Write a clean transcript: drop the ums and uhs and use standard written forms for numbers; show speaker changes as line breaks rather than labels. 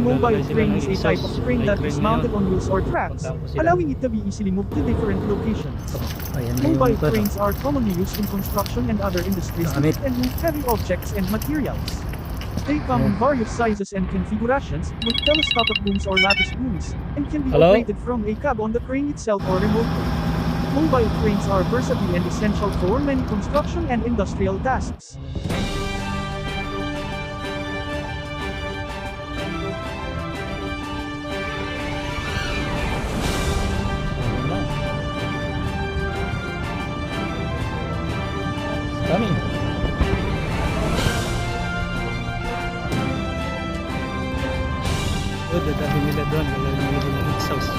mobile
Maglalagay sila
crane
ng
is a type of
exhaust.
crane
Ay,
that
crane
is
na
mounted
yun.
on wheels or tracks,
Puntahan ko sila.
allowing it to be easily moved to different locations.
Ayan na yung
Mobile
motor.
cranes are commonly used in construction and other industries to
Gamit.
lift and move heavy objects and materials. They come in various sizes and configurations, with telescopic booms or lattice booms, and can be
Hello?
operated from a cab on the crane itself or remotely. Mobile cranes are versatile and essential for many construction and industrial tasks.
Coming.
Good, dadahin nila doon. Lalagyan nila ng exhaust.